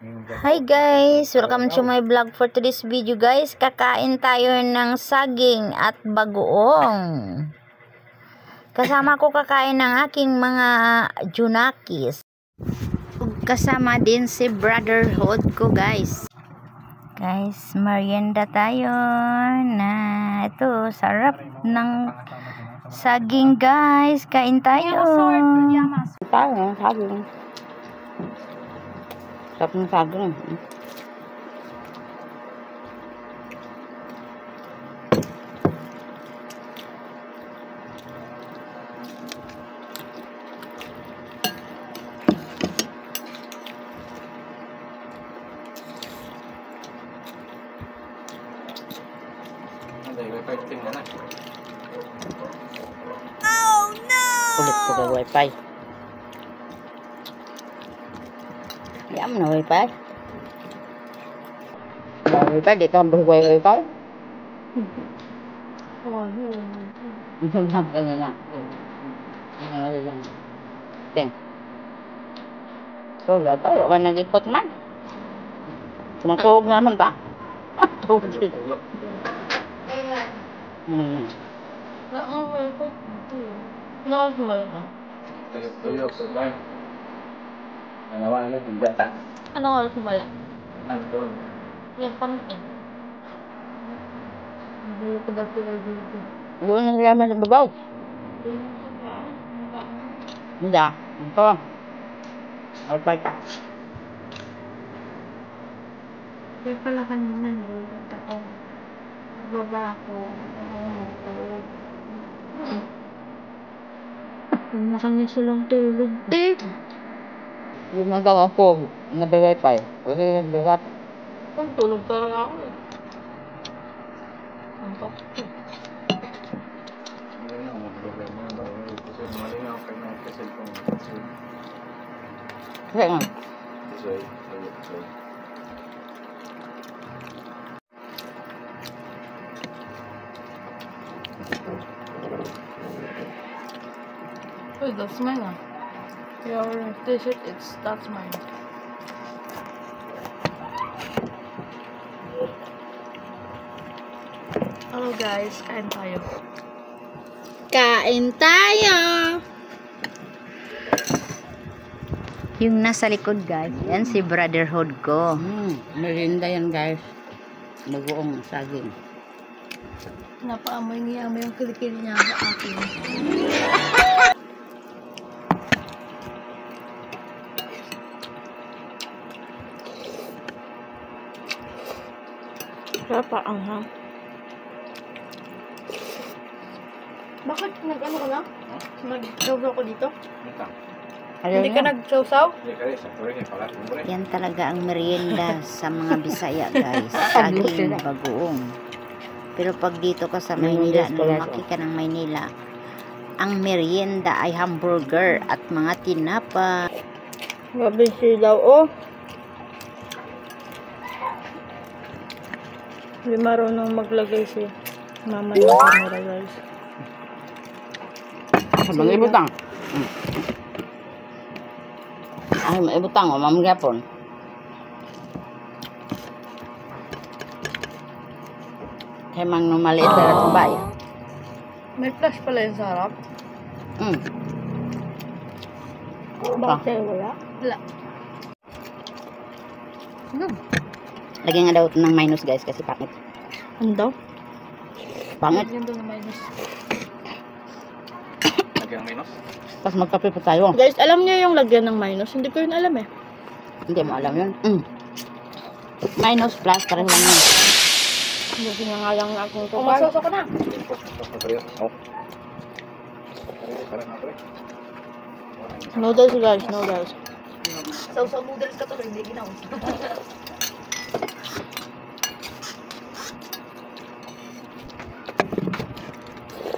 Hi guys! Welcome to my vlog for today's video guys. Kakain tayo ng saging at bagoong. Kasama ko kakain ng aking mga junakis. Kasama din si brotherhood ko guys. Guys, merienda tayo na ito, sarap ng saging guys. Kain tayo. Saging. Sarap ng saging. Oh no! Ulit ko ba wifi? Yam na wifi. Wifi dito ang wifi. So, tayo ba nalipot man? Kumatuhog naman ba? Tuhog dito. Ano oras mo ba? Yung pangkin. Doon na naman sa babaw. Hindi. Ito. Alpay ka. Kaya pala kanina nilulot ako. Baba ako. Nakangin silang tulog. Yung nagawa ko, nabi-wifi. Kasi nabigat. Kung tulog talaga ako eh. Ang top. Kasi nga. Wait, that's mine ah. Your t-shirt, that's mine. Hello guys, kain tayo. Kain tayo! Yung nasa likod guys, yan si brotherhood ko. Merienda yan guys. Bagoong saging. Napaamoy niya yung kilikili niya sa akin. Sarap ang ha. Bakit nag-ano ka na? Nag-sausaw ko dito? Hindi ka nag-sausaw? Yan talaga ang merienda sa mga Bisaya guys. Saging, bagoong. Pero pag dito ka sa Maynila, lumaki ka ng Maynila, ang merienda ay hamburger at mga tinapa. Gabi silaw oh. Hindi marunong maglagay si mama ng camera guys. Mga ibutang. Ay, may ibutang o, mamagapon. Kaya mang maliit na tumabay. May flash pala yung sa harap. Bakit wala? Wala. Lagyan nga daw ng minus guys kasi pangit. Ano daw? Pangit. Lagyan daw ng minus. Lagyan ng minus? Tapos magkape pa tayo. Guys, alam niyo yung lagyan ng minus? Hindi ko yun alam eh. Hindi mo alam yun. Minus plus pareho lang yun. Hindi nga nga lang akong kapal. Umasoso ko na. Noodles guys, noodles. Sausaw noodles ka tuloy, hindi ginawa.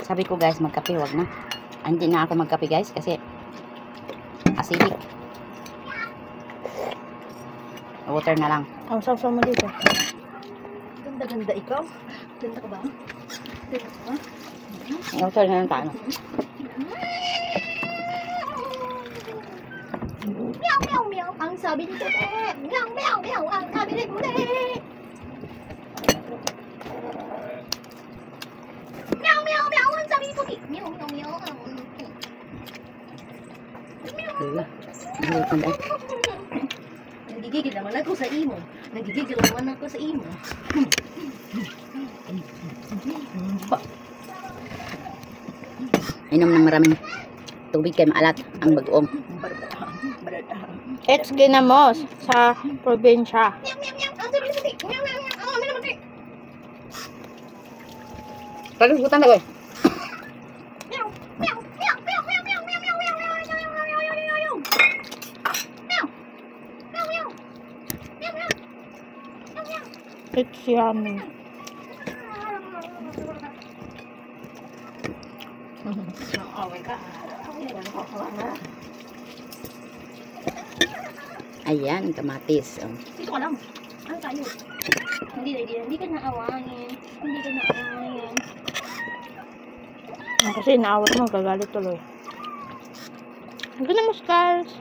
Sabi ko guys, magkape, wag na. Hindi na ako magkape guys kasi acidic. Water na lang. Ang sausaw mo dito. Ganda-ganda ikaw. Ganda ka ba? Ganda ka ba? Water na lang tayo. Meow, meow, meow. Ang sabi ni Tete. Meow, meow. galit na dahil. Nagigigil naman ako sa imo. Nagigigil naman ako sa imo. Inom ng maraming tubig kay maalat ang bagoong. It's ginamos sa probinsya. Kalusutan na ko. It's yummy. Ayan, kamatis. Oh. Dito ka lang. Ano tayo? Hindi ka naawain. Hindi ka naawain. Kasi naawat mo, gagalit tuloy. Ang ganda mo, Skulls.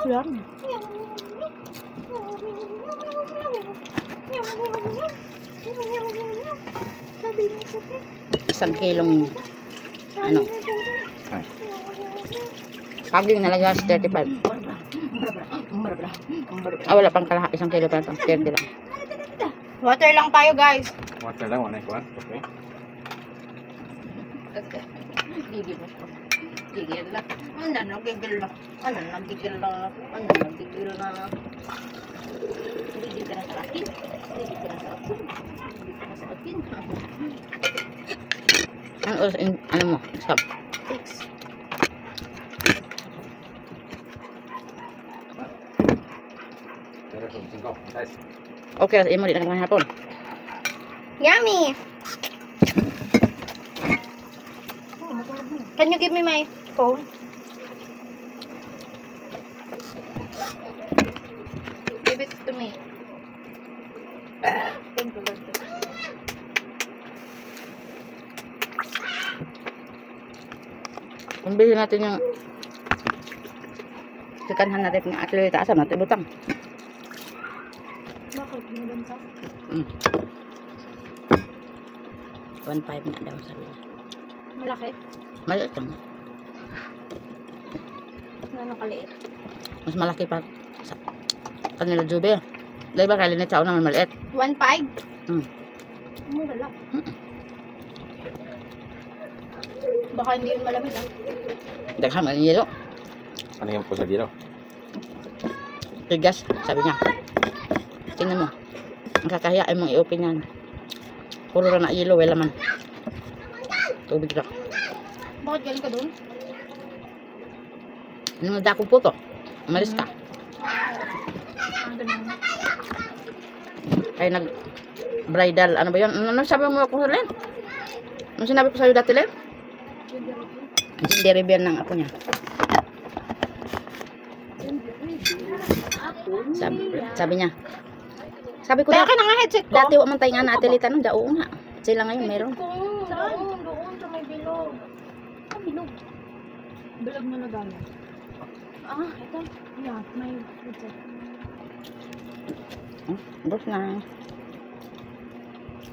Yum. Isang kilong ano? Saging nalagas 35. Wala pang kalahati. Isang kilo pa ito. 30 lang. Water lang tayo, guys. Water lang, wala ikuan. Okay. Gigil mo siya. Gigil lang. Ano, nagigil lang. Ano, nagigil lang. Ano, nagigil lang. Gigil ka na sa akin. Gigil ka na sa akin. Gigil ka na sa akin. Ano oras? Ano mo? Stop. 6. Pero kung 5, guys. Okay, imo di na kang hapon. Yummy! Can you give me my phone? Give it to me. Thank you, Lord. Kung bilhin natin yung sikanhan natin ng atleta, asam natin butang. Bakit? Ginaganta? 1.5 na daw sabi niya. Malaki? Maliit lang. Ano kaliit? Mas malaki pa sa kanila Jube. Dahil ba kalinit sa unang maliit? 1.5? Mura lang. Baka hindi yun malamig ah. Daghan man yung yelo. Ano yung pusa dito? Tigas, sabi niya. Tingnan mo. Ang kakahiyain mong i-open yan. Puro na yelo, wala man. Tubig lang. Bakit galing ka doon? Ano dako po to? Umalis ka. Ganun. Kaya nag bridal, ano ba yun? Ano sabi mo ako sa Len? Ano sinabi ko sa'yo dati, Len? Hindi review ng apo niya. Sabi niya. Sabi ko Kaya ka na nga headset ko. dati wa man tayo nga na atelita nung dao nga. Sila ngayon meron. Saan? Doon sa may bilog. Ah, bilog. Bilog na nagano. Ah, ito. Yeah, may headset. Bus na.